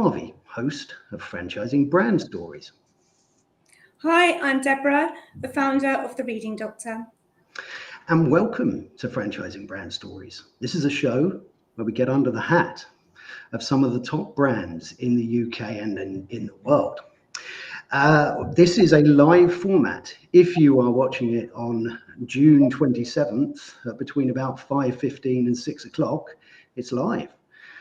Harvey, host of Franchising Brand Stories. Hi, I'm Deborah, the founder of The Reading Doctor. And welcome to Franchising Brand Stories. This is a show where we get under the hat of some of the top brands in the UK and in the world. This is a live format. If you are watching it on June 27th, between about 5:15 and 6 o'clock, it's live.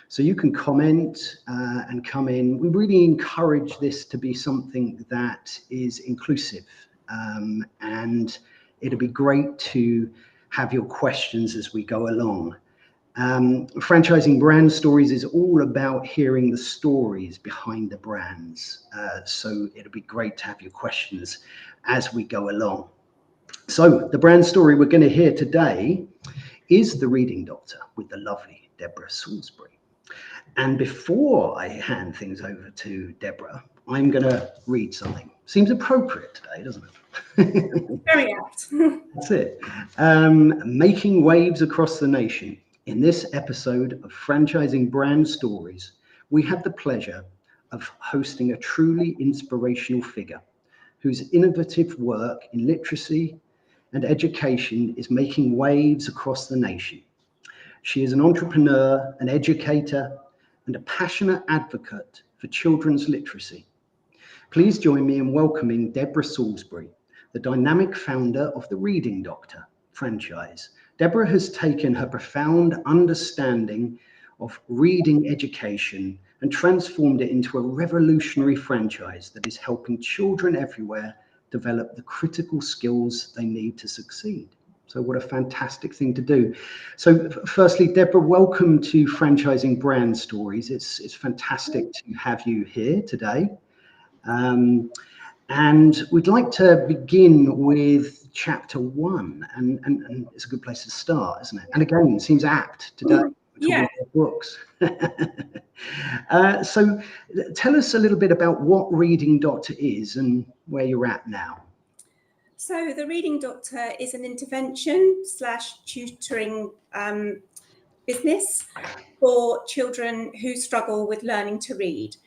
So you can comment and come in. We really encourage this to be something that is inclusive. And it'll be great to have your questions as we go along. Franchising Brand Stories is all about hearing the stories behind the brands. So it'll be great to have your questions as we go along. So the brand story we're going to hear today is The Reading Doctor with the lovely Deborah Salsbury. And before I hand things over to Deborah, I'm going to read something. Seems appropriate today, doesn't it? Very apt. That's it. Making waves across the nation. In this episode of Franchising Brand Stories, we have the pleasure of hosting a truly inspirational figure whose innovative work in literacy and education is making waves across the nation. She is an entrepreneur, an educator, and a passionate advocate for children's literacy. Please join me in welcoming Deborah Salsbury, the dynamic founder of The Reading Doctor franchise. Deborah has taken her profound understanding of reading education and transformed it into a revolutionary franchise that is helping children everywhere develop the critical skills they need to succeed. So what a fantastic thing to do. So firstly, Deborah, welcome to Franchising Brand Stories. It's fantastic to have you here today. And we'd like to begin with chapter 1, and it's a good place to start, isn't it? And again, it seems apt today. Yeah. Books. So tell us a little bit about what Reading Doctor is and where you're at now. So The Reading Doctor is an intervention / tutoring business for children who struggle with learning to read.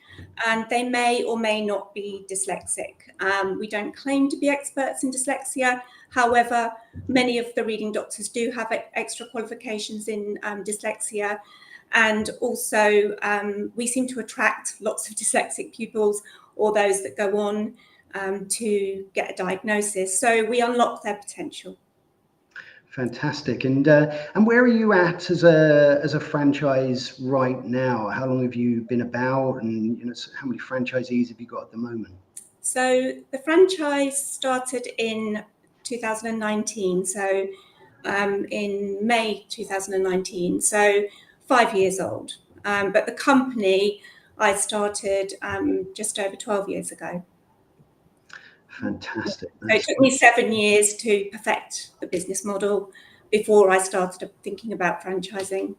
And they may or may not be dyslexic. We don't claim to be experts in dyslexia. However, many of the reading doctors do have extra qualifications in dyslexia. And also, we seem to attract lots of dyslexic pupils or those that go on to get a diagnosis. So we unlock their potential. Fantastic. And where are you at as a franchise right now? How long have you been about, and how many franchisees have you got at the moment? So the franchise started in 2019. So in May 2019. So 5 years old. But the company I started just over 12 years ago. Fantastic. So it took me 7 years to perfect the business model before I started thinking about franchising.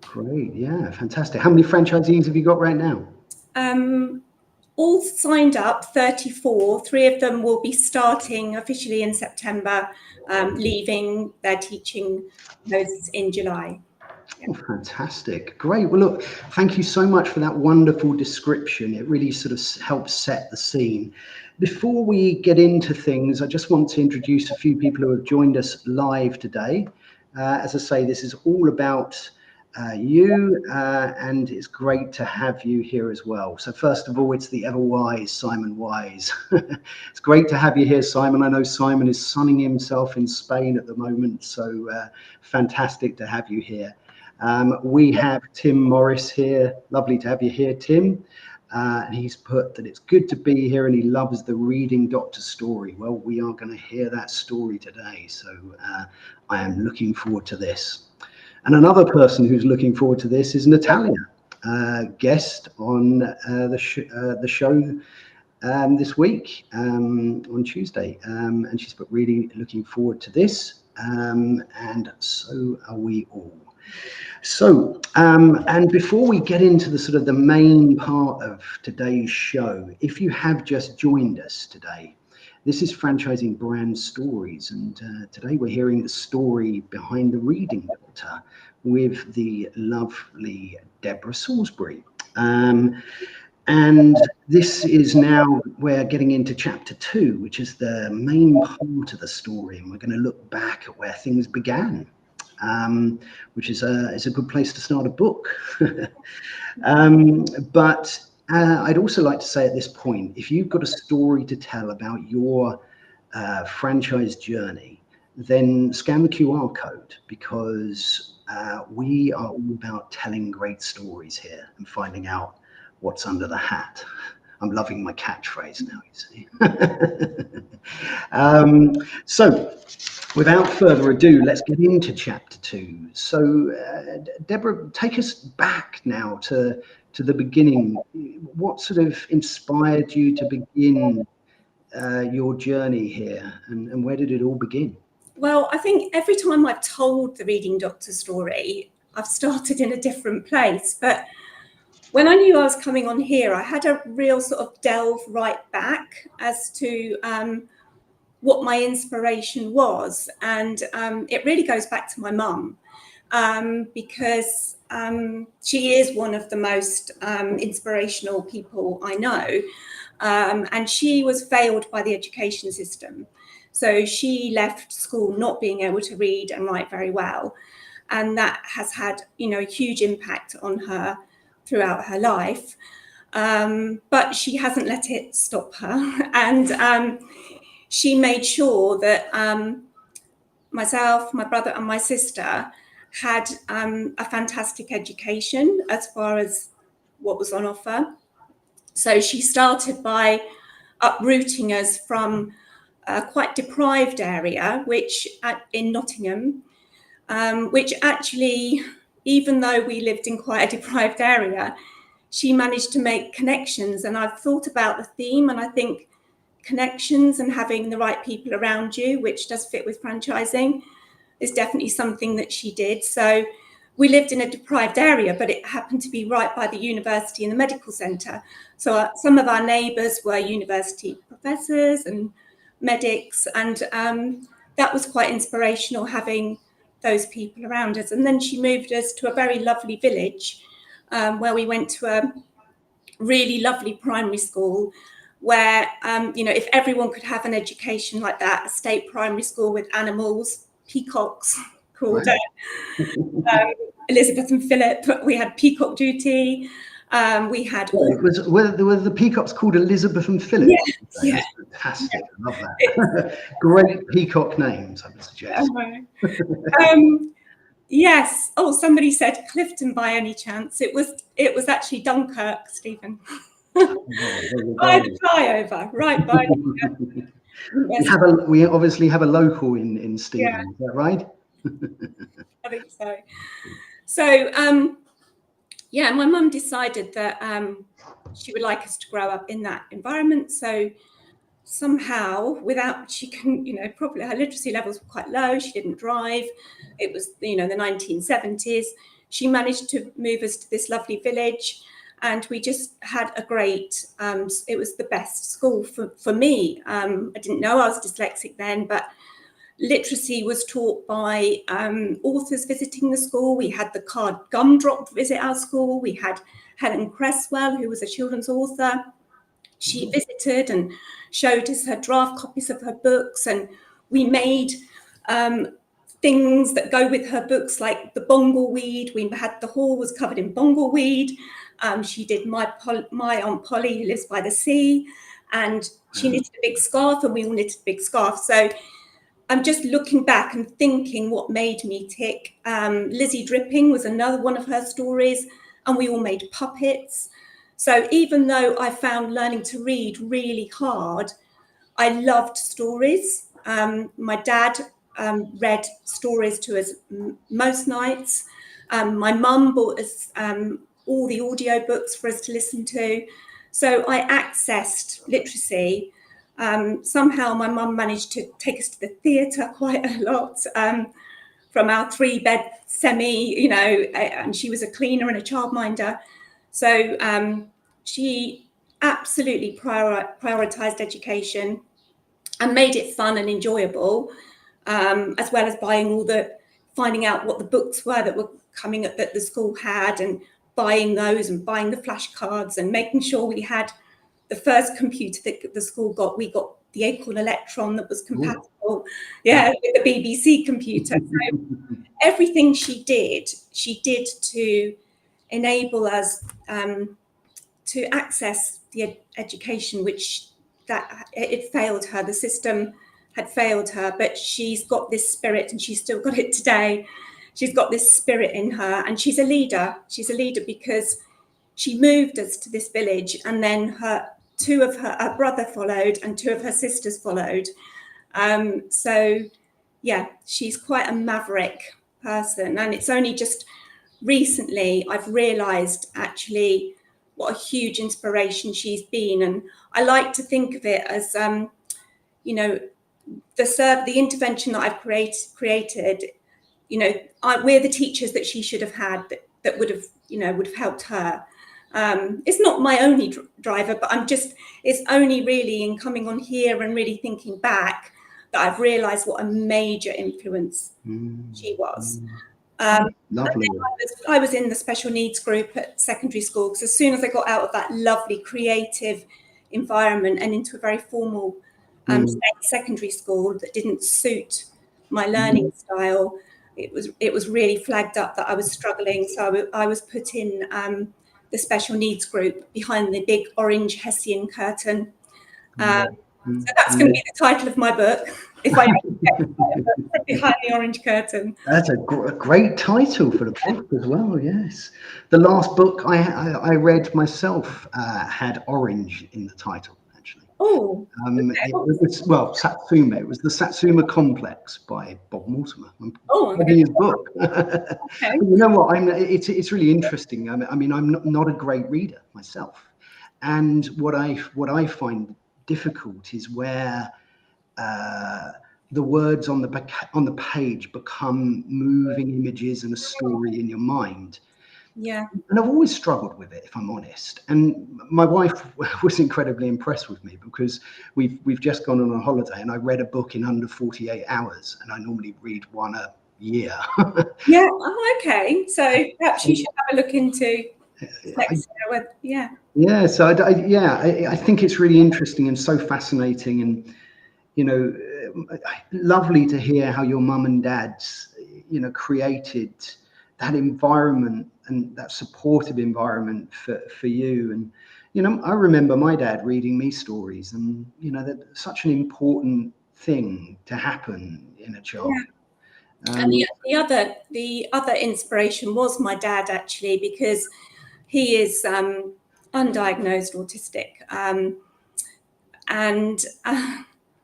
Great, yeah, fantastic. How many franchisees have you got right now? All signed up, 34. 3 of them will be starting officially in September, leaving their teaching posts in July. Oh, fantastic. Great. Well, look, thank you so much for that wonderful description. It really sort of helps set the scene. Before we get into things, I just want to introduce a few people who have joined us live today. As I say, this is all about you, and it's great to have you here as well. So first of all, it's the ever wise Simon Wise. It's great to have you here, Simon. I know Simon is sunning himself in Spain at the moment, so fantastic to have you here. We have Tim Morris here. Lovely to have you here, Tim. And he's put that it's good to be here and he loves the Reading Doctor story. Well, we are going to hear that story today. So I am looking forward to this. And another person who's looking forward to this is Natalia, guest on the show this week on Tuesday. And she's put really looking forward to this. And so are we all. So, and before we get into the sort of the main part of today's show, if you have just joined us today, this is Franchising Brand Stories, and today we're hearing the story behind The Reading Doctor with the lovely Deborah Salsbury. And this is now, we're getting into chapter 2, which is the main part of the story. And we're going to look back at where things began, which is a good place to start a book. But I'd also like to say at this point, if you've got a story to tell about your franchise journey, then scan the QR code, because we are all about telling great stories here and finding out what's under the hat. I'm loving my catchphrase now, you see. So without further ado, let's get into chapter 2. So Deborah, take us back now to the beginning. What sort of inspired you to begin your journey here, and where did it all begin? Well, I think every time I've told the Reading Doctor story, I've started in a different place. But when I knew I was coming on here, I had a real sort of delve right back as to what my inspiration was. And it really goes back to my mum, because she is one of the most inspirational people I know. And she was failed by the education system. So she left school not being able to read and write very well. And that has had, a huge impact on her throughout her life. But she hasn't let it stop her. And she made sure that myself, my brother and my sister had a fantastic education as far as what was on offer. So she started by uprooting us from a quite deprived area, in Nottingham, which actually, even though we lived in quite a deprived area, she managed to make connections. And I've thought about the theme, and I think connections and having the right people around you, which does fit with franchising, is definitely something that she did. So we lived in a deprived area, but it happened to be right by the university and the medical centre. So some of our neighbours were university professors and medics, and that was quite inspirational, having those people around us. And then she moved us to a very lovely village where we went to a really lovely primary school where, if everyone could have an education like that, a state primary school with animals, peacocks called Elizabeth and Philip. We had peacock duty. We had... Were the peacocks called Elizabeth and Philip? Yes, yeah. That's fantastic. I love that. Great peacock names, I would suggest. Yes. Oh, somebody said Clifton by any chance. It was actually Dunkirk, Stephen. By the flyover, right by. We obviously have a local in Stephen, yeah. Is that right? I think so. So, my mum decided that she would like us to grow up in that environment. So somehow, probably her literacy levels were quite low. She didn't drive. It was, the 1970s. She managed to move us to this lovely village. And we just had a great, it was the best school for me. I didn't know I was dyslexic then, but literacy was taught by authors visiting the school. We had the Card Gumdrop visit our school. We had Helen Cresswell, who was a children's author. She visited and showed us her draft copies of her books. And we made things that go with her books, like the bongleweed. The hall was covered in bongleweed. She did my Aunt Polly, who lives by the sea, and she knitted a big scarf, and we all knitted a big scarf. So I'm just looking back and thinking what made me tick. Lizzie Dripping was another one of her stories, and we all made puppets. So even though I found learning to read really hard, I loved stories. My dad read stories to us most nights. My mum bought us all the audio books for us to listen to. So I accessed literacy. Somehow my mum managed to take us to the theatre quite a lot, from our 3-bed semi, and she was a cleaner and a childminder. So she absolutely prioritised education and made it fun and enjoyable, as well as finding out what the books were that were coming up that the school had, and buying those and buying the flashcards and making sure we had the first computer that the school got. We got the Acorn Electron that was compatible, with the BBC computer. So everything she did to enable us to access the education, which that it failed her. The system had failed her, but she's got this spirit, and she's still got it today. She's got this spirit in her, and she's a leader. She's a leader because she moved us to this village, and then her brother followed, and two of her sisters followed. So yeah, she's quite a maverick person, and it's only just recently I've realized actually what a huge inspiration she's been. And I like to think of it as you know, the intervention that I've created, you know, we're the teachers that she should have had, that would have helped her. It's not my only driver, but it's only really in coming on here and really thinking back that I've realized what a major influence she was. Lovely. I was in the special needs group at secondary school, because as soon as I got out of that lovely creative environment and into a very formal state secondary school that didn't suit my learning style, it was really flagged up that I was struggling. So I was put in the special needs group behind the big orange Hessian curtain. So that's going to be the title of my book, if I get behind the orange curtain. That's a great title for the book as well. Yes, the last book I read myself had orange in the title, actually. Oh, Satsuma. It was the Satsuma Complex by Bob Mortimer. His book. Okay. You know what? It's really interesting. I mean, I'm not a great reader myself, and what I find difficult is where the words on the page become moving images and a story in your mind. Yeah. And I've always struggled with it, if I'm honest. And my wife was incredibly impressed with me, because we've just gone on a holiday, and I read a book in under 48 hours, and I normally read one a year. Yeah. Oh, okay. So perhaps you should have a look into next year. Yeah. So I think it's really interesting and so fascinating, and you know, lovely to hear how your mum and dad's, you know, created that environment and that supportive environment for you. And you know, I remember my dad reading me stories, and you know, that's such an important thing to happen in a child. Yeah. And the other inspiration was my dad, actually, because he is undiagnosed autistic, and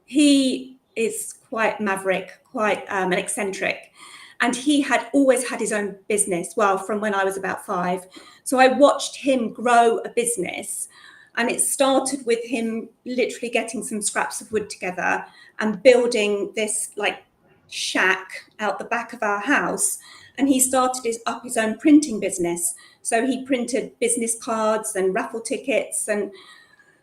he is quite maverick, quite an eccentric. And he had always had his own business, well, from when I was about 5. So I watched him grow a business, and it started with him literally getting some scraps of wood together and building this like shack out the back of our house. And he started his own printing business. So he printed business cards and raffle tickets, and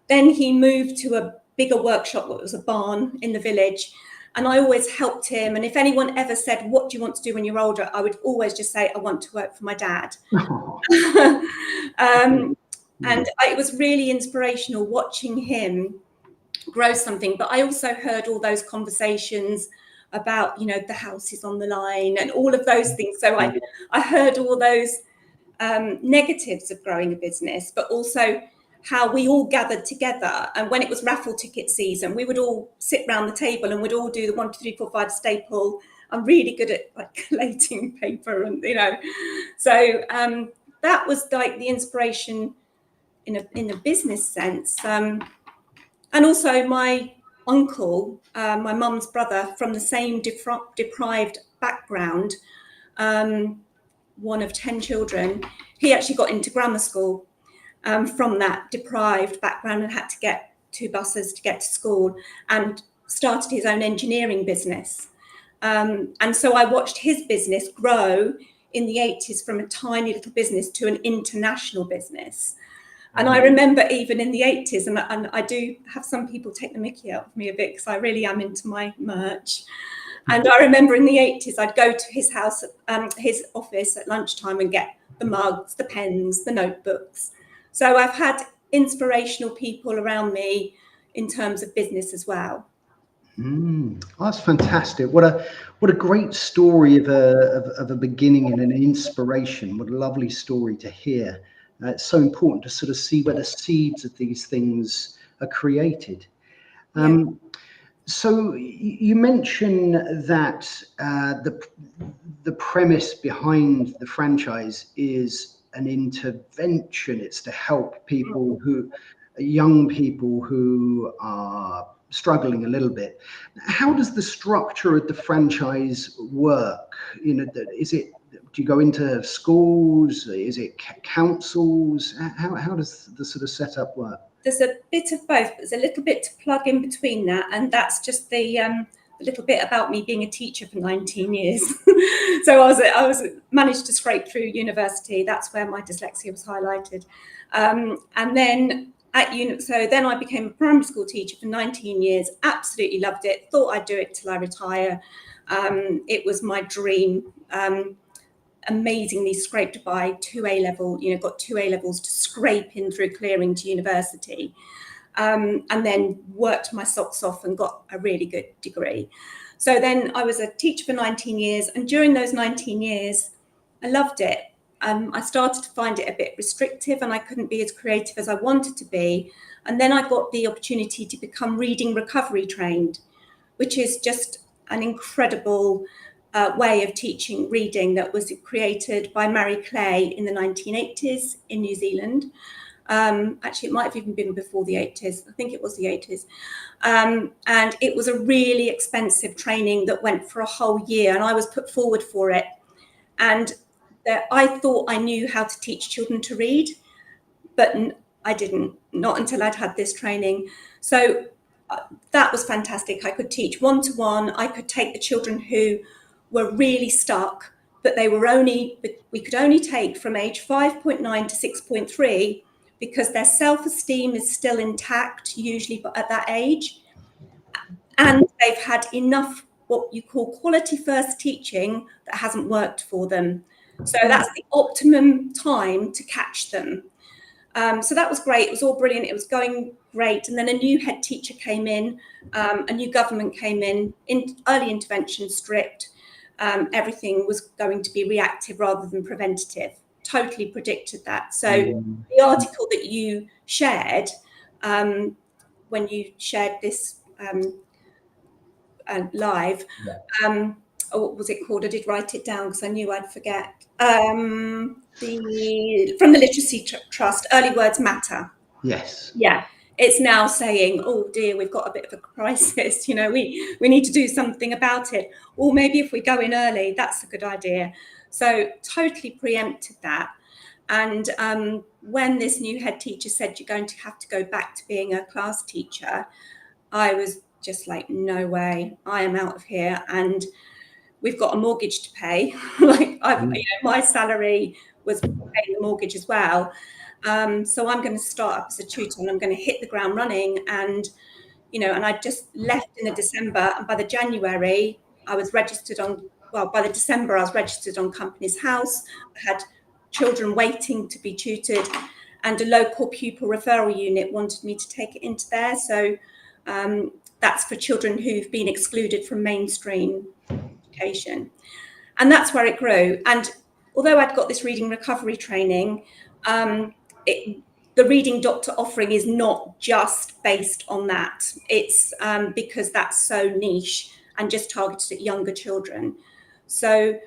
then he moved to a bigger workshop that was a barn in the village. And I always helped him. And if anyone ever said, what do you want to do when you're older? I would always just say, I want to work for my dad. And it was really inspirational watching him grow something. But I also heard all those conversations about, you know, the house is on the line and all of those things. So I heard all those negatives of growing a business, but also how we all gathered together. And when it was raffle ticket season, we would all sit around the table and we'd all do the 1, 2, 3, 4, 5 staple. I'm really good at like collating paper, and you know, so that was like the inspiration in a business sense. And also my uncle, my mum's brother, from the same deprived background, one of 10 children, he actually got into grammar school from that deprived background and had to get 2 buses to get to school, and started his own engineering business. And so I watched his business grow in the 80s from a tiny little business to an international business. And I remember even in the 80s, and I do have some people take the mickey out of me a bit because I really am into my merch. And I remember in the 80s, I'd go to his house, his office at lunchtime and get the mugs, the pens, the notebooks. So I've had inspirational people around me in terms of business as well. That's fantastic. What a great story of a beginning and an inspiration. What a lovely story to hear. It's so important to sort of see where the seeds of these things are created. Yeah. So you mentioned that the premise behind the franchise is an intervention. It's to help people young people who are struggling a little bit. How does the structure of the franchise work? You know, do you go into schools? Is it councils? How does the sort of setup work? There's a bit of both, but there's a little bit to plug in between that, and that's just the little bit about me being a teacher for 19 years. So I was managed to scrape through university. That's where my dyslexia was highlighted, and then then I became a primary school teacher for 19 years. Absolutely loved it. Thought I'd do it till I retire. It was my dream. Amazingly scraped by 2 A-level, got 2 A-levels to scrape in through clearing to university, and then worked my socks off and got a really good degree. So then I was a teacher for 19 years, and during those 19 years, I loved it. I started to find it a bit restrictive, and I couldn't be as creative as I wanted to be. And then I got the opportunity to become reading recovery trained, which is just an incredible way of teaching reading that was created by Mary Clay in the 1980s in New Zealand. Actually, it might have even been before the 80s. I think it was the 80s. And it was a really expensive training that went for a whole year, and I was put forward for it. And I thought I knew how to teach children to read, but I didn't, not until I'd had this training. So that was fantastic. I could teach one-to-one. I could take the children who were really stuck, but we could only take from age 5.9 to 6.3 because their self-esteem is still intact, usually at that age. And they've had enough what you call quality first teaching that hasn't worked for them. So that's the optimum time to catch them. So that was great. It was all brilliant. It was going great. And then a new head teacher came in, a new government came in early intervention strict. Everything was going to be reactive rather than preventative. Totally predicted that. So the article that you shared, when you shared this live, what was it called? I did write it down because I knew I'd forget. From the Literacy Trust, Early Words Matter. Yes. Yeah. It's now saying, oh dear, we've got a bit of a crisis. We need to do something about it. Or maybe if we go in early, that's a good idea. So totally preempted that. And when this new head teacher said you're going to have to go back to being a class teacher, I was just like, no way, I am out of here. And we've got a mortgage to pay. My salary was paying the mortgage as well. So I'm going to start up as a tutor, and I'm going to hit the ground running. And, and I just left in the December, and by the January, I was registered by the December, I was registered on Companies House. I had children waiting to be tutored, and a local pupil referral unit wanted me to take it into there. So that's for children who've been excluded from mainstream education. And that's where it grew. And although I'd got this reading recovery training, the reading doctor offering is not just based on that. It's because that's so niche and just targeted at younger children. So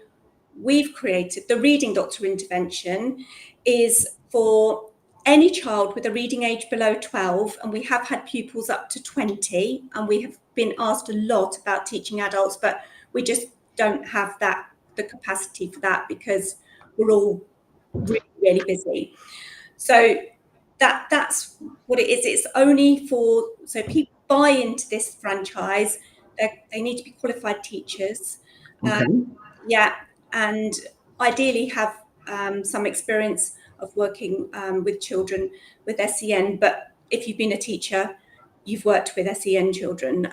we've created the reading doctor intervention is for any child with a reading age below 12, and we have had pupils up to 20, and we have been asked a lot about teaching adults, but we just don't have the capacity for that because we're all really, really busy. So that's what it is. It's only so people buy into this franchise. They need to be qualified teachers. Okay. And ideally have some experience of working with children with SEN. But if you've been a teacher, you've worked with SEN children.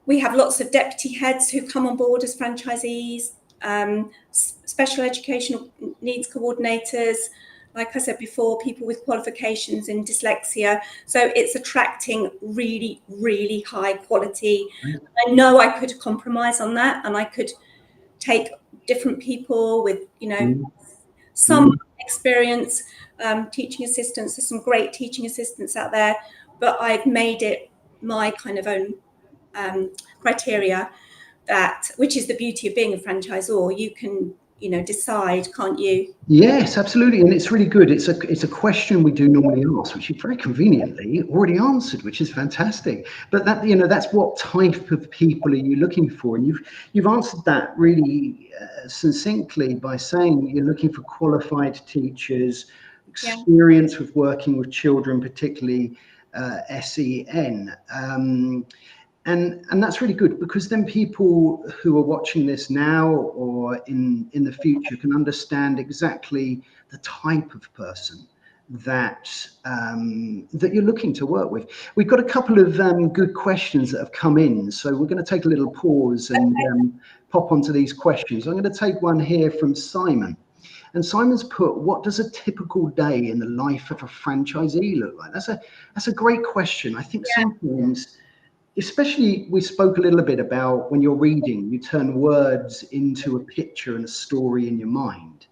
We have lots of deputy heads who come on board as franchisees, special educational needs coordinators, like I said before, people with qualifications in dyslexia. So it's attracting really, really high quality. I know I could compromise on that, and I could take different people with, some experience, teaching assistants. There's some great teaching assistants out there, but I've made it my kind of own criteria, which is the beauty of being a franchisor. You can, decide, can't you? Yes, absolutely, and it's really good. It's a question we do normally ask, which you very conveniently already answered, which is fantastic. But that's what type of people are you looking for, and you've answered that really succinctly by saying you're looking for qualified teachers, experience with working with children, particularly SEN. And that's really good, because then people who are watching this now or in the future can understand exactly the type of person that you're looking to work with. We've got a couple of good questions that have come in, so we're going to take a little pause and pop onto these questions. I'm going to take one here from Simon. And Simon's put, what does a typical day in the life of a franchisee look like? That's a great question. I think sometimes, especially, we spoke a little bit about when you're reading, you turn words into a picture and a story in your mind.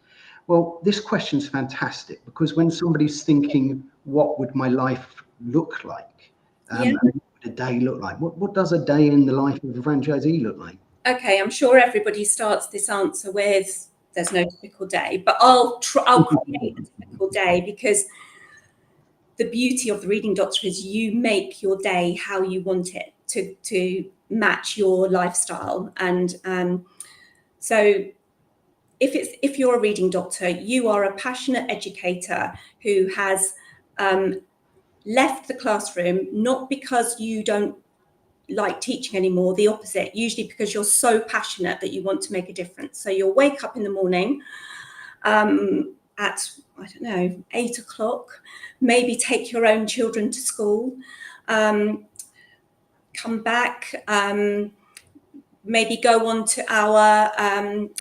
Well, this question's fantastic, because when somebody's thinking, what would my life look like? And what would a day look like? What does a day in the life of a franchisee look like? Okay, I'm sure everybody starts this answer with, there's no typical day, but I'll create a typical day, because the beauty of the Reading Doctor is you make your day how you want it to match your lifestyle. And so if you're a Reading Doctor, you are a passionate educator who has left the classroom, not because you don't like teaching anymore, the opposite, usually because you're so passionate that you want to make a difference. So you'll wake up in the morning at, I don't know, 8 o'clock, maybe take your own children to school, come back, maybe go on to our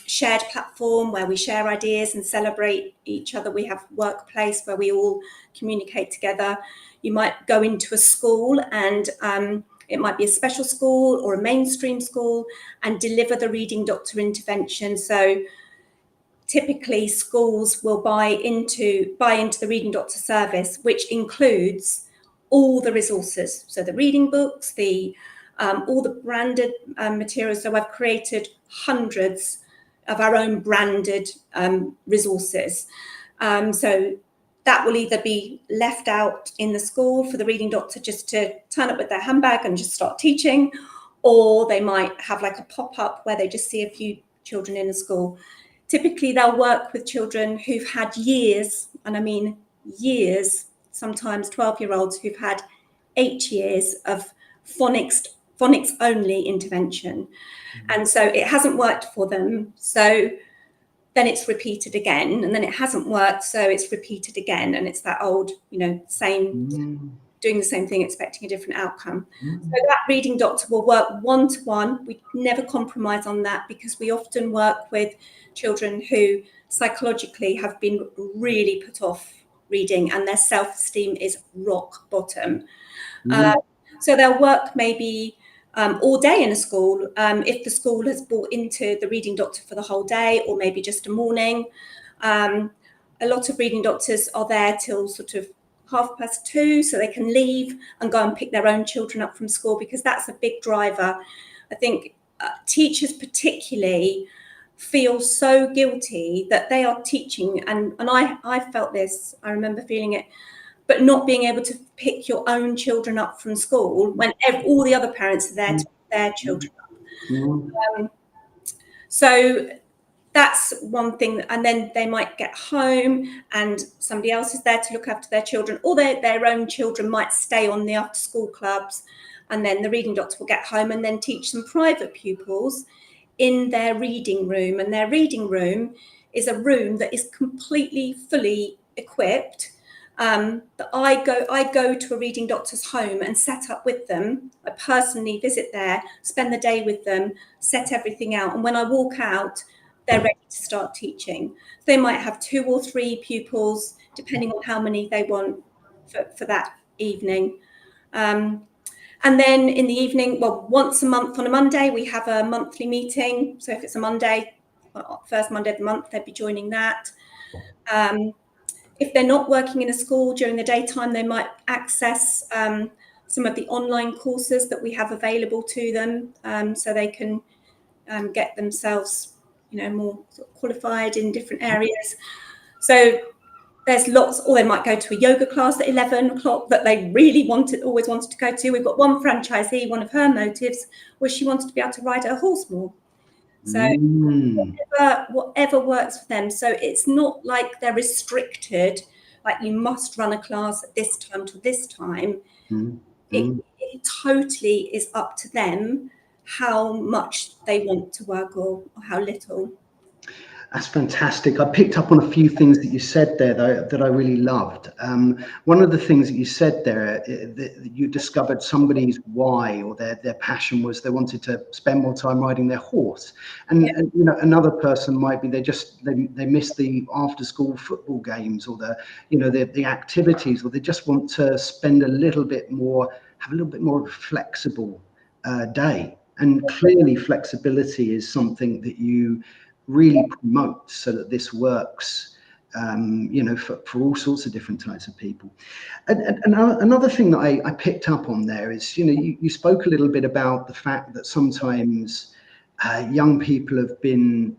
shared platform where we share ideas and celebrate each other. We have Workplace where we all communicate together. You might go into a school, and it might be a special school or a mainstream school, and deliver the Reading Doctor intervention. So typically schools will buy into the Reading Doctor service, which includes all the resources. So the reading books, all the branded materials. So I've created hundreds of our own branded resources. So that will either be left out in the school for the Reading Doctor just to turn up with their handbag and just start teaching, or they might have like a pop-up where they just see a few children in a school. Typically, they'll work with children who've had years, and I mean years, sometimes 12-year-olds who've had 8 years of phonics only intervention. And so it hasn't worked for them. So then it's repeated again, and then it hasn't worked, so it's repeated again. And it's that old, doing the same thing, expecting a different outcome. So that Reading Doctor will work one-to-one. We never compromise on that, because we often work with children who psychologically have been really put off reading and their self-esteem is rock bottom. So they'll work maybe all day in a school, if the school has bought into the Reading Doctor for the whole day, or maybe just a morning. A lot of Reading Doctors are there till sort of 2:30, so they can leave and go and pick their own children up from school, because that's a big driver. I think teachers particularly feel so guilty that they are teaching, and I felt this, I remember feeling it, but not being able to pick your own children up from school when all the other parents are there to pick their children up. So that's one thing. And then they might get home and somebody else is there to look after their children, or their own children might stay on the after school clubs, and then the Reading Doctor will get home and then teach some private pupils in their reading room. And their reading room is a room that is completely fully equipped. But I go to a reading doctor's home and set up with them. I personally visit there, spend the day with them, set everything out. And when I walk out, they're ready to start teaching. They might have 2 or 3 pupils, depending on how many they want for that evening. And then in the evening, well, once a month on a Monday, we have a monthly meeting. So if it's a Monday, first Monday of the month, they'd be joining that. If they're not working in a school during the daytime, they might access some of the online courses that we have available to them, so they can get themselves, more sort of qualified in different areas. So there's lots, or they might go to a yoga class at 11 o'clock that they really always wanted to go to. We've got one franchisee, one of her motives was she wanted to be able to ride her horse more. So whatever works for them. So it's not like they're restricted, like you must run a class at this time to this time. It totally is up to them how much they want to work or how little. That's fantastic. I picked up on a few things that you said there that I really loved. One of the things that you said there, that you discovered somebody's why or their passion was they wanted to spend more time riding their horse. And another person might be they miss the after school football games or the activities, or they just want to spend have a little bit more of a flexible day. And clearly flexibility is something that you really promote so that this works, for all sorts of different types of people. And another thing that I picked up on there is, you spoke a little bit about the fact that sometimes young people have been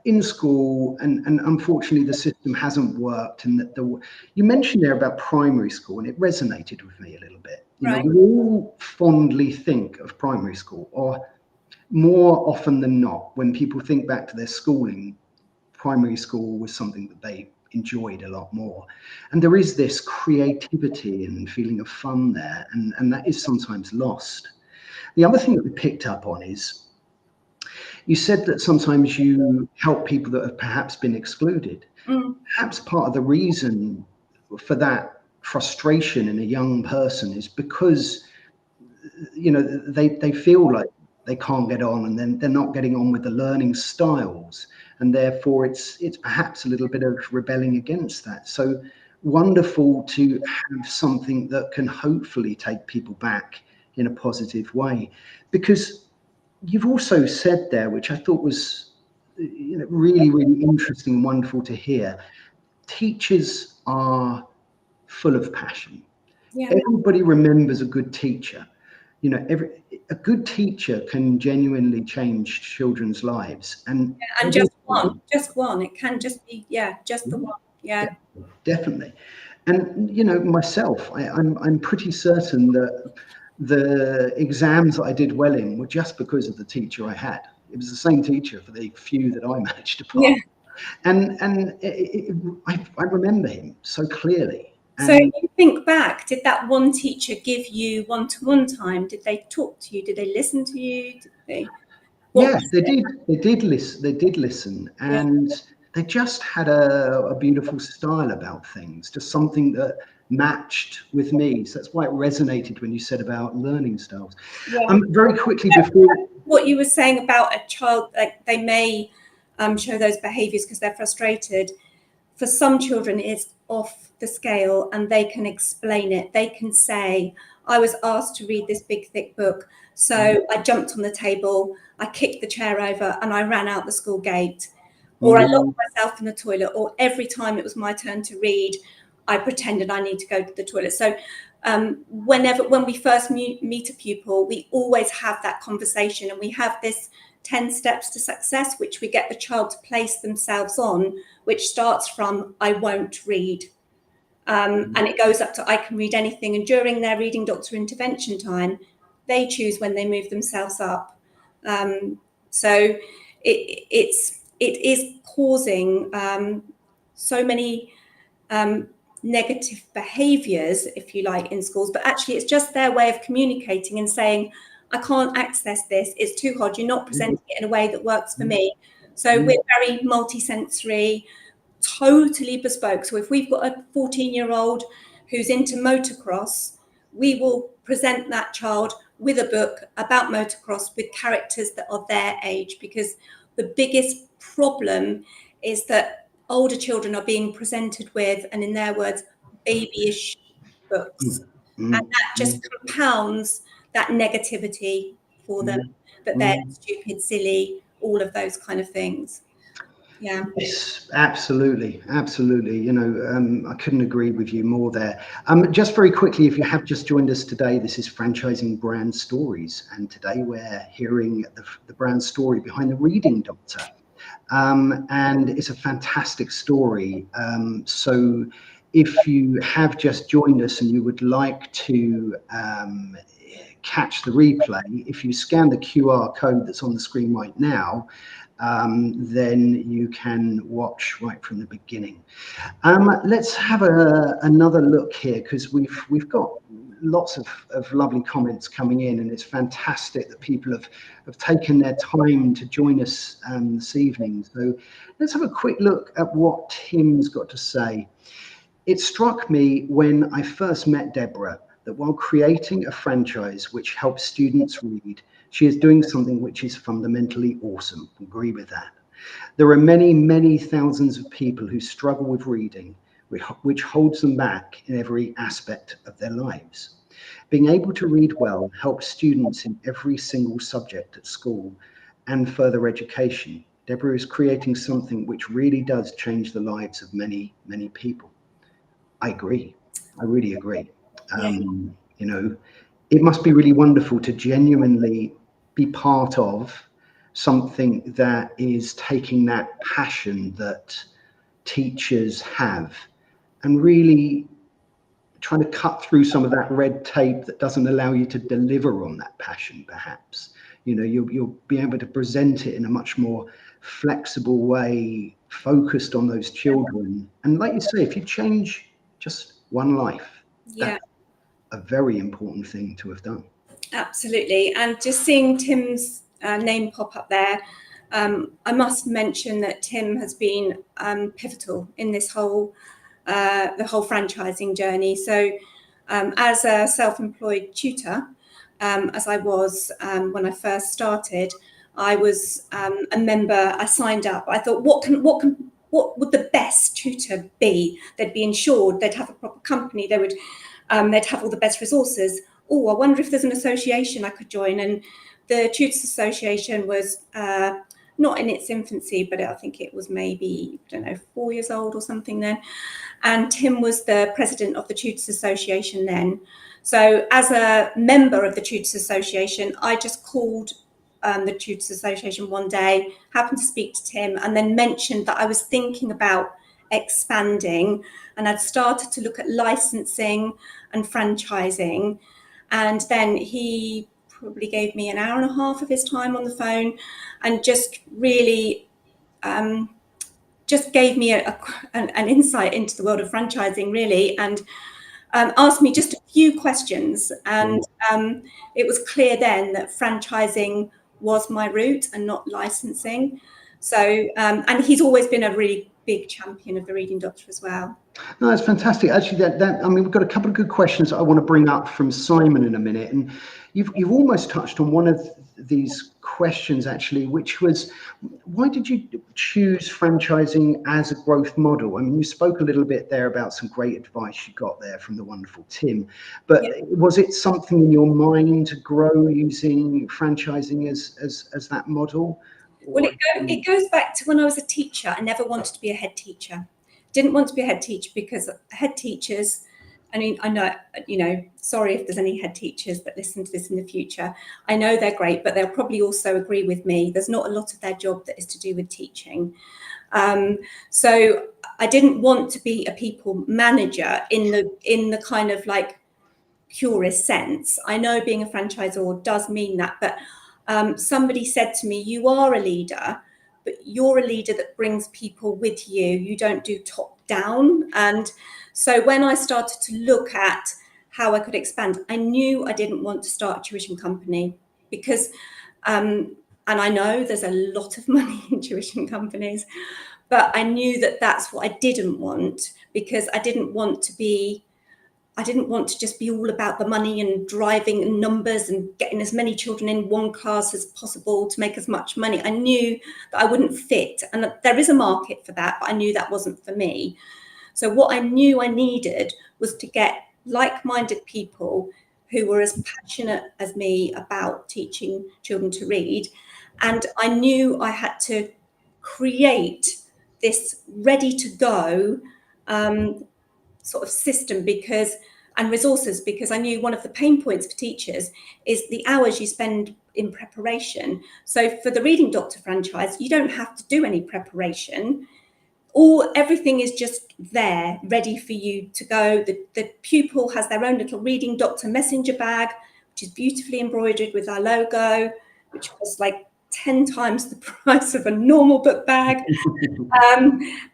in school and unfortunately the system hasn't worked, and that you mentioned there about primary school, and it resonated with me a little bit. Right. We all fondly think of primary school, or more often than not, when people think back to their schooling, primary school was something that they enjoyed a lot more. And there is this creativity and feeling of fun there, and that is sometimes lost. The other thing that we picked up on is, you said that sometimes you help people that have perhaps been excluded. Perhaps part of the reason for that frustration in a young person is because they feel like they can't get on, and then they're not getting on with the learning styles, and therefore it's perhaps a little bit of rebelling against that. So wonderful to have something that can hopefully take people back in a positive way, because you've also said there, which I thought was really, really interesting and wonderful to hear, teachers are full of passion. Everybody remembers a good teacher. A good teacher can genuinely change children's lives, and just one. It can just be just the one. Definitely. And myself, I'm pretty certain that the exams that I did well in were just because of the teacher I had. It was the same teacher for the few that I managed to pass. And I remember him so clearly. So you think back, did that one teacher give you one-to-one time? Did they talk to you? Did they listen to you? Yes, they did. They did listen. They did listen, and they just had a beautiful style about things, just something that matched with me. So that's why it resonated when you said about learning styles. Very quickly before what you were saying about a child, like they may show those behaviours because they're frustrated. For some children, it's off the scale, and they can explain it. They can say, I was asked to read this big, thick book, so I jumped on the table, I kicked the chair over, and I ran out the school gate. Or I locked myself in the toilet, or every time it was my turn to read, I pretended I need to go to the toilet. So when we first meet a pupil, we always have that conversation, and we have this 10 steps to success, which we get the child to place themselves on, which starts from I won't read. And it goes up to I can read anything. And during their reading doctor intervention time, they choose when they move themselves up. So it is causing so many negative behaviours, if you like, in schools. But actually, it's just their way of communicating and saying, I can't access this. It's too hard. You're not presenting it in a way that works for me. So we're very multisensory. totally bespoke. So if we've got a 14-year-old who's into motocross, we will present that child with a book about motocross with characters that are their age, because the biggest problem is that older children are being presented with, and in their words, babyish books. And that just compounds that negativity for them, that they're stupid, silly, all of those kind of things. Yeah. Yes, absolutely, absolutely. You know, I couldn't agree with you more there. Just very quickly, if you have just joined us today, this is Franchising Brand Stories, and today we're hearing the brand story behind the Reading Doctor, and it's a fantastic story. So, if you have just joined us and you would like to catch the replay, if you scan the QR code that's on the screen right now, then you can watch right from the beginning. Let's have another look here, because we've got lots of lovely comments coming in, and it's fantastic that people have taken their time to join us this evening. So let's have a quick look at what Tim's got to say. It struck me when I first met Deborah that while creating a franchise which helps students read, she is doing something which is fundamentally awesome. Agree with that. There are many, many thousands of people who struggle with reading, which holds them back in every aspect of their lives. Being able to read well helps students in every single subject at school and further education. Deborah is creating something which really does change the lives of many, many people. I agree. I really agree. Yeah. You know, it must be really wonderful to genuinely be part of something that is taking that passion that teachers have and really trying to cut through some of that red tape that doesn't allow you to deliver on that passion, perhaps. You know, you'll be able to present it in a much more flexible way, focused on those children. And like you say, if you change just one life, Yeah. that's a very important thing to have done. Absolutely. And just seeing Tim's name pop up there, I must mention that Tim has been pivotal in this whole the whole franchising journey. So as a self-employed tutor, as I was when I first started, I was a member. I signed up. I thought, what would the best tutor be? They'd be insured. They'd have a proper company. They'd have all the best resources. Oh, I wonder if there's an association I could join. And the Tutors Association was not in its infancy, but I think it was maybe, I don't know, 4 years old or something then. And Tim was the president of the Tutors Association then. So as a member of the Tutors Association, I just called the Tutors Association one day, happened to speak to Tim, and then mentioned that I was thinking about expanding, and I'd started to look at licensing and franchising. And then he probably gave me an hour and a half of his time on the phone and just really just gave me an insight into the world of franchising, really, and asked me just a few questions. And it was clear then that franchising was my route and not licensing. So, and he's always been a really big champion of the Reading Doctor as well. No, that's fantastic. Actually, I mean, we've got a couple of good questions that I want to bring up from Simon in a minute, and you've almost touched on one of these questions actually, which was, why did you choose franchising as a growth model? I mean, you spoke a little bit there about some great advice you got there from the wonderful Tim, but was it something in your mind to grow using franchising as that model? Well, it goes back to when I was a teacher. I never wanted to be a head teacher. Didn't want to be a head teacher because head teachers, I mean, I know, you know, sorry if there's any head teachers that listen to this in the future. I know they're great, but they'll probably also agree with me. There's not a lot of their job that is to do with teaching. So I didn't want to be a people manager in the kind of like purest sense. I know being a franchisor does mean that, but somebody said to me, you are a leader, but you're a leader that brings people with you. You don't do top down. And so when I started to look at how I could expand, I knew I didn't want to start a tuition company because, and I know there's a lot of money in tuition companies, But I knew that that's what I didn't want, because I didn't want to just be all about the money and driving and numbers and getting as many children in one class as possible to make as much money. I knew that I wouldn't fit, and there is a market for that, but I knew that wasn't for me. So what I knew I needed was to get like-minded people who were as passionate as me about teaching children to read. And I knew I had to create this ready to go sort of system and resources, because I knew one of the pain points for teachers is the hours you spend in preparation. So for the Reading Doctor franchise, you don't have to do any preparation. Everything is just there, ready for you to go. The pupil has their own little Reading Doctor messenger bag, which is beautifully embroidered with our logo, which costs like 10 times the price of a normal book bag.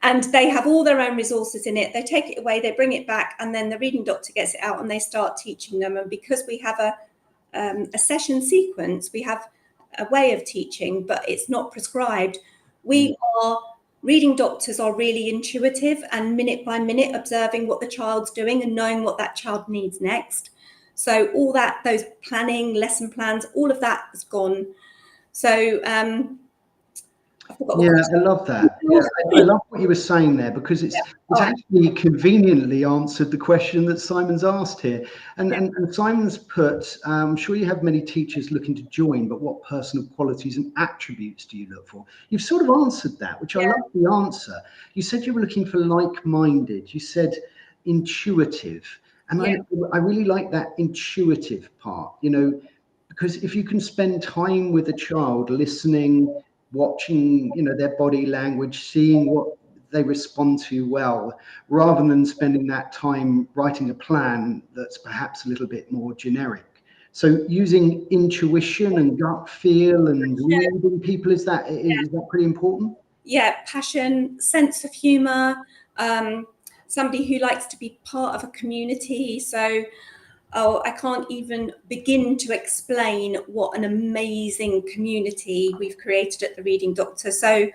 And they have all their own resources in it. They take it away, they bring it back, and then the Reading Doctor gets it out and they start teaching them. And because we have a session sequence, we have a way of teaching, but it's not prescribed. Reading Doctors are really intuitive and minute by minute observing what the child's doing and knowing what that child needs next. So all that, those planning, lesson plans, all of that is gone. So I love that. Yeah, I love what you were saying there, because it's actually conveniently answered the question that Simon's asked here. And Simon's put, I'm sure you have many teachers looking to join, but what personal qualities and attributes do you look for? You've sort of answered that, which I love the answer. You said you were looking for like-minded. You said intuitive. And I really like that intuitive part, you know, because if you can spend time with a child, listening, watching, you know, their body language, seeing what they respond to well, rather than spending that time writing a plan that's perhaps a little bit more generic. So using intuition and gut feel and reading people, is that pretty important? Yeah, passion, sense of humour, somebody who likes to be part of a community. So I can't even begin to explain what an amazing community we've created at the Reading Doctor. So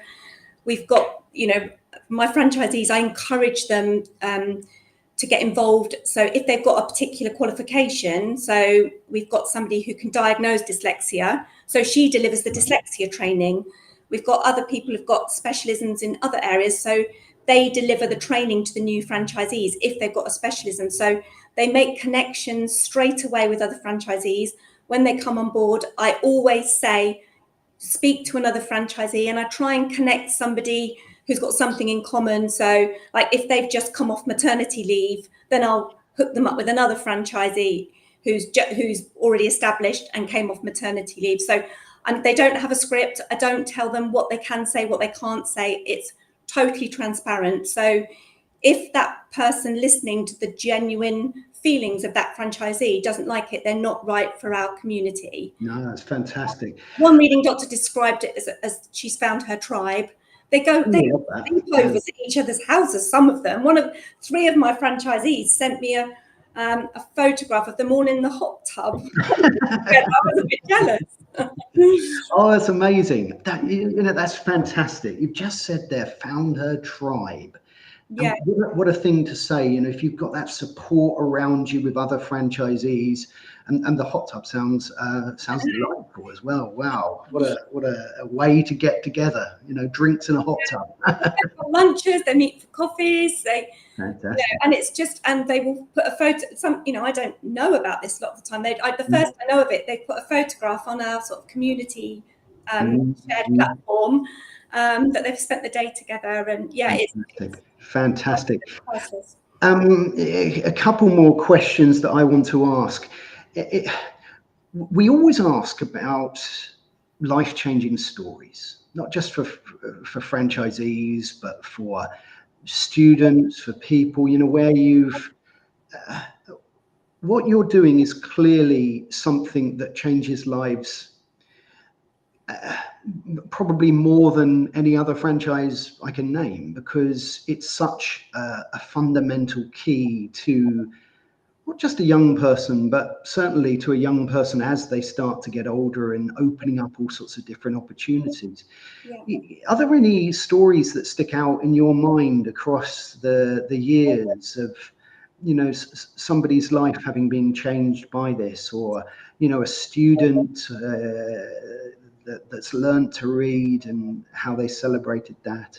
we've got, you know, my franchisees, I encourage them to get involved. So if they've got a particular qualification, so we've got somebody who can diagnose dyslexia, so she delivers the dyslexia training. We've got other people who've got specialisms in other areas, so they deliver the training to the new franchisees if they've got a specialism. So they make connections straight away with other franchisees. When they come on board, I always say, speak to another franchisee, and I try and connect somebody who's got something in common. So like if they've just come off maternity leave, then I'll hook them up with another franchisee who's already established and came off maternity leave. So they don't have a script. I don't tell them what they can say, what they can't say. It's totally transparent. So if that person listening to the genuine feelings of that franchisee doesn't like it, they're not right for our community. No, that's fantastic. One Reading Doctor described it as she's found her tribe. They go over to each other's houses, some of them. Three of my franchisees sent me a photograph of them all in the hot tub. I was a bit jealous. Oh, that's amazing. That's fantastic. You've just said there, found her tribe. Yeah. What a thing to say, you know, if you've got that support around you with other franchisees, and the hot tub sounds delightful as well. Wow, what a way to get together, you know, drinks in a hot tub. Lunches, they meet for coffees, fantastic. And it's just, and they will put a photo, I don't know about this a lot of the time. The first I know of it, they put a photograph on our sort of community shared platform that they've spent the day together, and it's fantastic. A couple more questions that I want to ask. We always ask about life-changing stories, not just for franchisees, but for students, for people, you know, where what you're doing is clearly something that changes lives, probably more than any other franchise I can name, because it's such a fundamental key to not just a young person, but certainly to a young person as they start to get older and opening up all sorts of different opportunities. Yeah. Are there any stories that stick out in your mind across the years of, you know, somebody's life having been changed by this, or, you know, a student that's learned to read and how they celebrated that?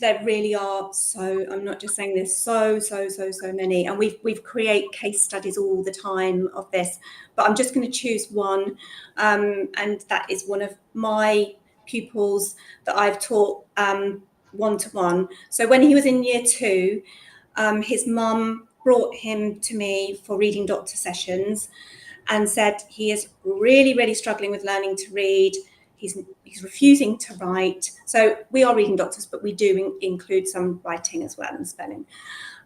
There really are, so I'm not just saying this, so many, and we've create case studies all the time of this, but I'm just going to choose one, and that is one of my pupils that I've taught one-to-one. So when he was in year 2, his mum brought him to me for reading doctor sessions and said he is really struggling with learning to read. He's refusing to write. So we are reading doctors, but we do include some writing as well and spelling.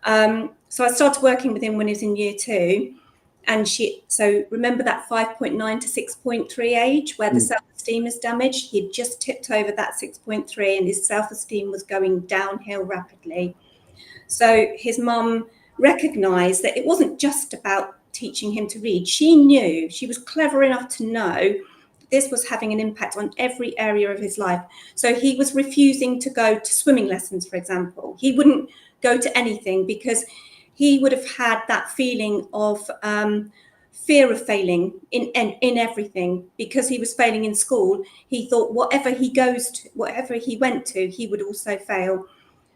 So I started working with him when he was in year 2. And so remember that 5.9 to 6.3 age where the self-esteem is damaged? He'd just tipped over that 6.3 and his self-esteem was going downhill rapidly. So his mum recognised that it wasn't just about teaching him to read. She knew, she was clever enough to know this was having an impact on every area of his life. So he was refusing to go to swimming lessons, for example. He wouldn't go to anything because he would have had that feeling of fear of failing in everything. Because he was failing in school, he thought whatever he went to, he would also fail.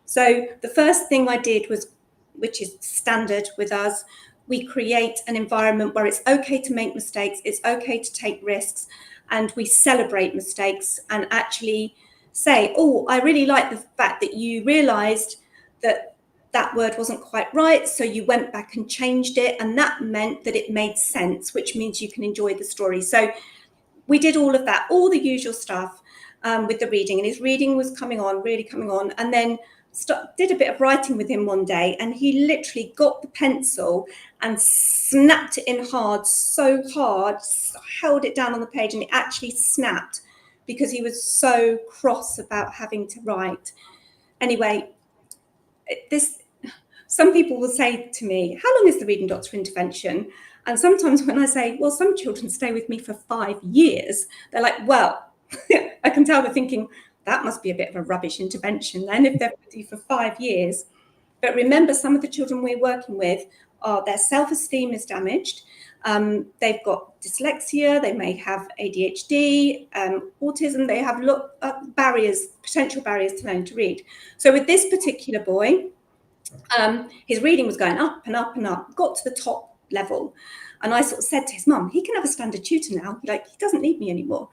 So the first thing I did was, which is standard with us, we create an environment where it's okay to make mistakes, it's okay to take risks, and we celebrate mistakes and actually say, oh, I really like the fact that you realised that that word wasn't quite right, so you went back and changed it, and that meant that it made sense, which means you can enjoy the story. So we did all of that, all the usual stuff with the reading, and his reading was really coming on, and then did a bit of writing with him one day, and he literally got the pencil and snapped it in so hard, held it down on the page, and it actually snapped because he was so cross about having to write. Anyway, some people will say to me, how long is the Reading Doctor intervention? And sometimes when I say, well, some children stay with me for 5 years, they're like, well, I can tell they're thinking, that must be a bit of a rubbish intervention then if they're with you for 5 years. But remember, some of the children we're working with their self-esteem is damaged. They've got dyslexia, they may have ADHD, autism, they have potential barriers to learning to read. So with this particular boy, his reading was going up and up and up, got to the top level. And I sort of said to his mum, he can have a standard tutor now. He doesn't need me anymore.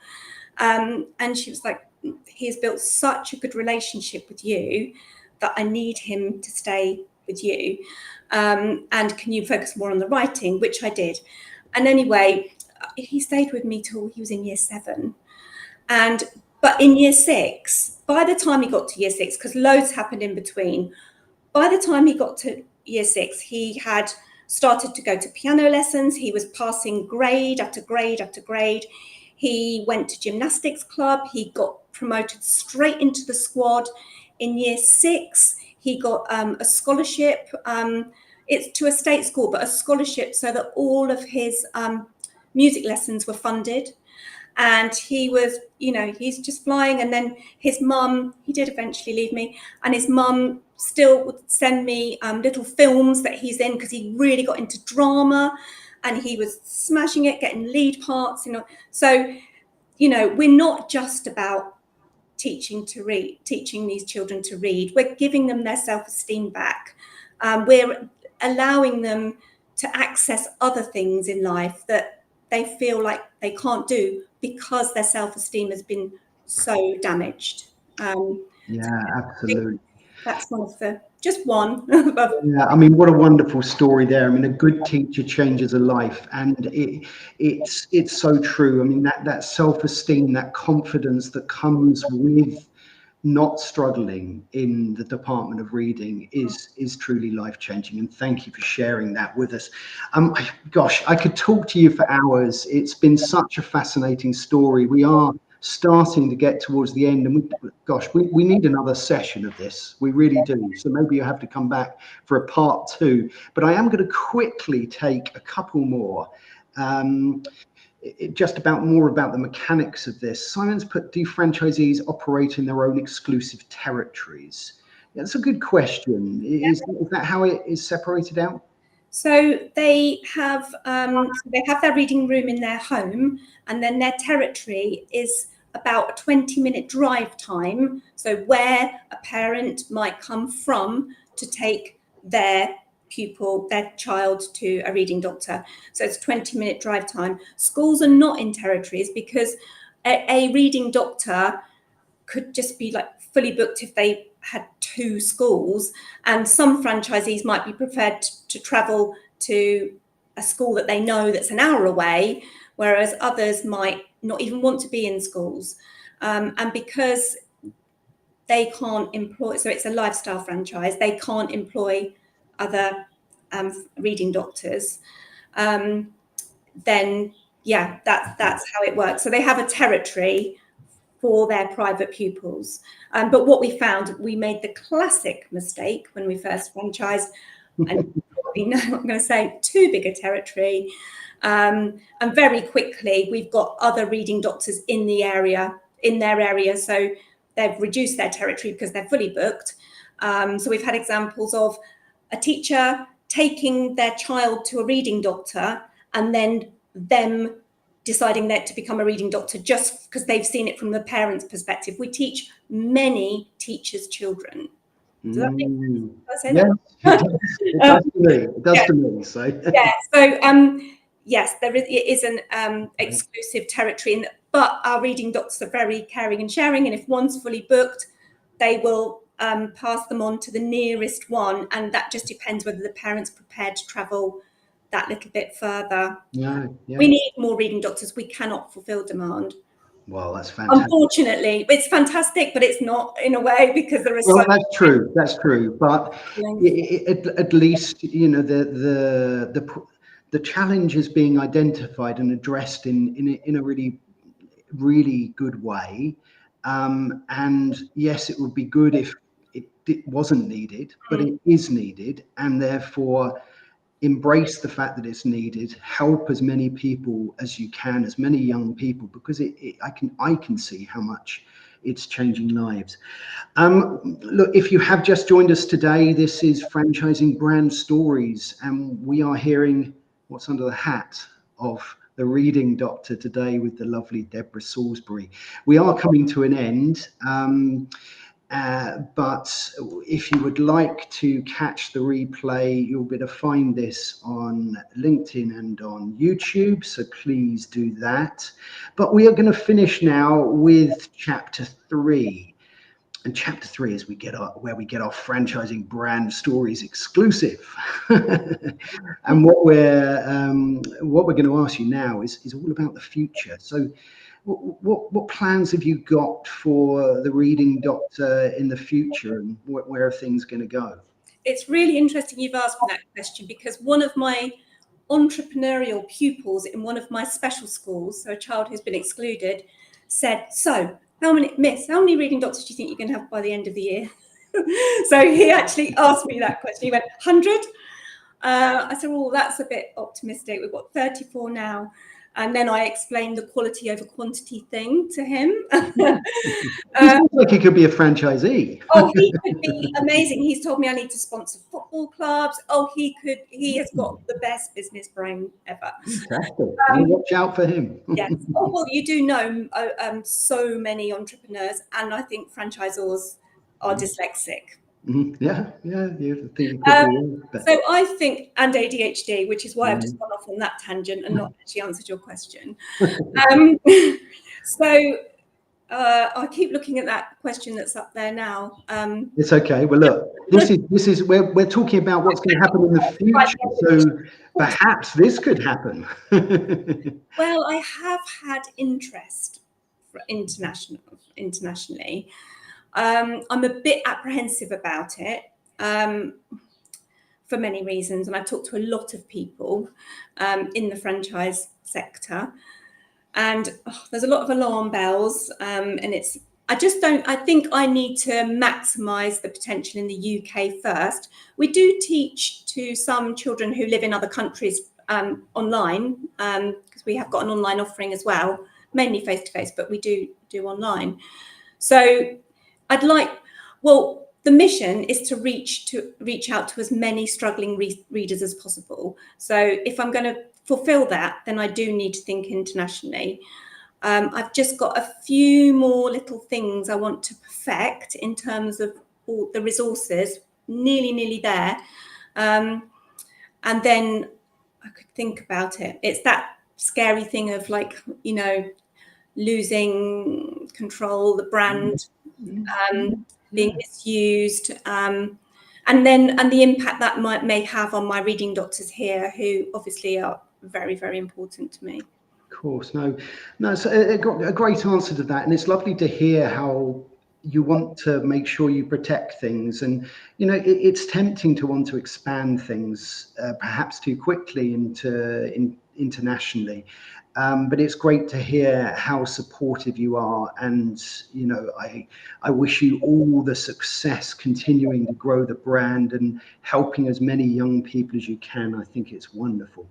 And she was like, he has built such a good relationship with you that I need him to stay with you. And can you focus more on the writing, which I did. And anyway, he stayed with me till he was in year 7. But in year 6, by the time he got to year 6, because loads happened in between, by the time he got to year 6, he had started to go to piano lessons. He was passing grade after grade after grade. He went to gymnastics club. He got promoted straight into the squad. In year 6, he got a scholarship. It's to a state school, but a scholarship so that all of his music lessons were funded. And he was, he's just flying. And then his mum, he did eventually leave me, and his mum still would send me little films that he's in because he really got into drama and he was smashing it, getting lead parts, So, we're not just about teaching these children to read. We're giving them their self-esteem back. We're allowing them to access other things in life that they feel like they can't do because their self-esteem has been so damaged. Yeah, absolutely. That's just one. Yeah, I mean, what a wonderful story there. I mean, a good teacher changes a life, and it's so true. I mean, that self-esteem, that confidence that comes with not struggling in the department of reading is truly life-changing. And thank you for sharing that with us. Gosh, I could talk to you for hours. It's been such a fascinating story. We are starting to get towards the end, and we need another session of this. We really do. So maybe you have to come back for a part 2. But I am going to quickly take a couple more. Just more about the mechanics of this. Simon's put, do franchisees operate in their own exclusive territories? Yeah, that's a good question. Is that how it is separated out? So they have their reading room in their home, and then their territory is about a 20-minute drive time. So where a parent might come from to take their child to a reading doctor. So it's a 20-minute drive time. Schools are not in territories because a reading doctor could just be like fully booked if they had 2 schools, and some franchisees might be prepared to travel to a school that they know that's an hour away, whereas others might not even want to be in schools. And because they can't employ, so it's a lifestyle franchise, they can't employ other reading doctors, then yeah, that's how it works. So they have a territory for their private pupils. But what we found, we made the classic mistake when we first franchised, and you know what I'm going to say, too big a territory. And very quickly, we've got other reading doctors in their area. So they've reduced their territory because they're fully booked. So we've had examples of a teacher taking their child to a reading doctor and then them deciding that to become a reading doctor just because they've seen it from the parents' perspective. We teach many teachers' children. Does that make sense? Did I say that? It does to me. It does to me. So yeah. So yes, it is an exclusive territory, but our reading doctors are very caring and sharing. And if one's fully booked, they will pass them on to the nearest one, and that just depends whether the parent's prepared to travel that little bit further. Yeah. We need more reading doctors. We cannot fulfill demand. Well, that's fantastic. Unfortunately, it's fantastic, but it's not in a way because there is. Well, that's true. That's true. But at least you know the challenge is being identified and addressed in a really good way. And yes, it would be good if it wasn't needed, but it is needed, and therefore embrace the fact that it's needed. Help as many people as you can, as many young people, because I can see how much it's changing lives. Look, if you have just joined us today, this is Franchising Brand Stories, and we are hearing what's under the hat of the reading doctor today with the lovely Deborah Salsbury. We are coming to an end. But if you would like to catch the replay, you'll be able to find this on LinkedIn and on YouTube, so please do that. But we are going to finish now with chapter 3. And chapter 3 is where we get our franchising brand stories exclusive. And what we're going to ask you now is all about the future. So what plans have you got for the reading doctor in the future, and where are things going to go? It's really interesting you've asked me that question, because one of my entrepreneurial pupils in one of my special schools, so a child who's been excluded, said, so how many reading doctors do you think you're going to have by the end of the year? So he actually asked me that question. He went, 100? I said, well, that's a bit optimistic. We've got 34 now. And then I explained the quality over quantity thing to him. Sounds like he could be a franchisee. Oh, he could be amazing. He's told me I need to sponsor football clubs. Oh, he has got the best business brain ever. Fantastic. Watch out for him. Yes. Oh, well, you do know so many entrepreneurs, and I think franchisors are dyslexic. Yeah. You think you could be. So I think, and ADHD, which is why I've just gone off on that tangent and not actually answered your question. So I keep looking at that question that's up there now. It's okay. Well, look, this is we're talking about what's going to happen in the future. So perhaps this could happen. Well, I have had interest internationally. I'm a bit apprehensive about it for many reasons, and I've talked to a lot of people in the franchise sector. and there's a lot of alarm bells, and I think I need to maximise the potential in the UK first. We do teach to some children who live in other countries online, because we have got an online offering as well, mainly face-to-face, but we do online. So the mission is to reach out to as many struggling readers as possible. So if I'm going to fulfill that, then I do need to think internationally. I've just got a few more little things I want to perfect in terms of all the resources, nearly there. And then I could think about it. It's that scary thing of, like, you know, losing control, the brand being misused, and the impact that may have on my reading doctors here, who obviously are very, very important to me. Of course, no, it's a great answer to that, and it's lovely to hear how you want to make sure you protect things. And you know, it's tempting to want to expand things perhaps too quickly internationally. But it's great to hear how supportive you are, and you know, I wish you all the success continuing to grow the brand and helping as many young people as you can. I think it's wonderful.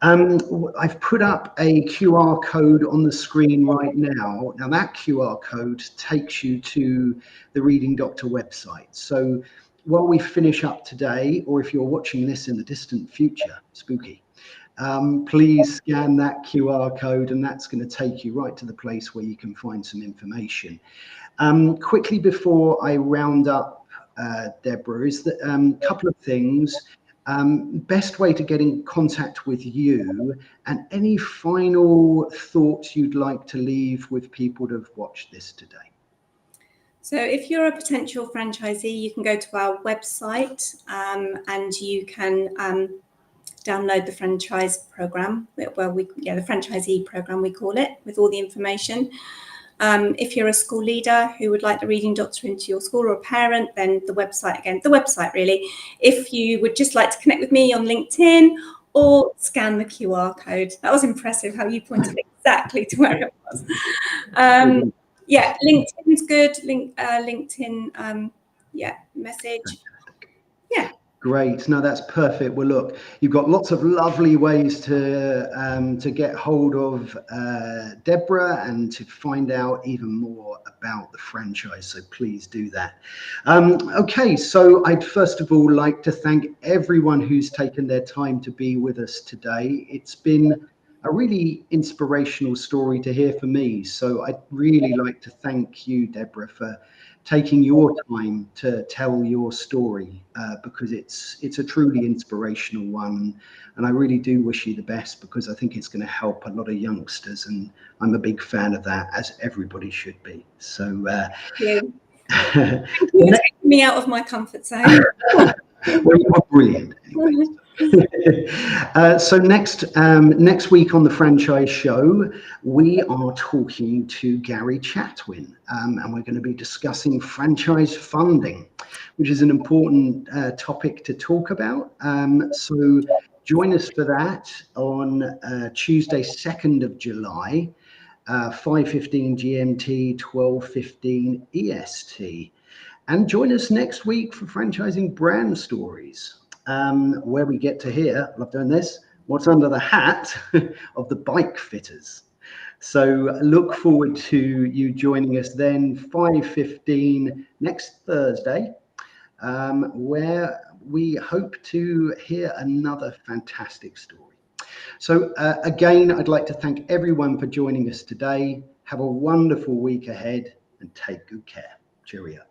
I've put up a QR code on the screen right now. Now that QR code takes you to the Reading Doctor website. So while we finish up today, or if you're watching this in the distant future, spooky, please scan that QR code, and that's going to take you right to the place where you can find some information. Quickly before I round up, Deborah, is that a couple of things. Best way to get in contact with you, and any final thoughts you'd like to leave with people that have watched this today. So if you're a potential franchisee, you can go to our website, and you can download the franchise program, the franchisee program we call it, with all the information. If you're a school leader who would like the Reading Doctor into your school, or a parent, then the website really. If you would just like to connect with me on LinkedIn, or scan the QR code. That was impressive how you pointed exactly to where it was. Yeah, LinkedIn's good. LinkedIn, message. Yeah. Great. No, that's perfect. Well, look, you've got lots of lovely ways to get hold of Deborah and to find out even more about the franchise. So please do that. Okay, so I'd first of all like to thank everyone who's taken their time to be with us today. It's been a really inspirational story to hear for me. So I'd really like to thank you, Deborah, for taking your time to tell your story, because it's a truly inspirational one, and I really do wish you the best, because I think it's going to help a lot of youngsters, and I'm a big fan of that, as everybody should be. So thank you for taking me out of my comfort zone. Well, you are brilliant anyway. So next week on the Franchise Show, we are talking to Gary Chatwin, and we're going to be discussing franchise funding, which is an important topic to talk about. So join us for that on Tuesday, 2nd of July, 5:15 GMT, 12:15 EST. And join us next week for Franchising Brand Stories, where we get to hear, I love doing this, what's under the hat of the bike fitters. So look forward to you joining us then, 5:15 next Thursday, where we hope to hear another fantastic story. So again, I'd like to thank everyone for joining us today. Have a wonderful week ahead, and take good care. Cheerio.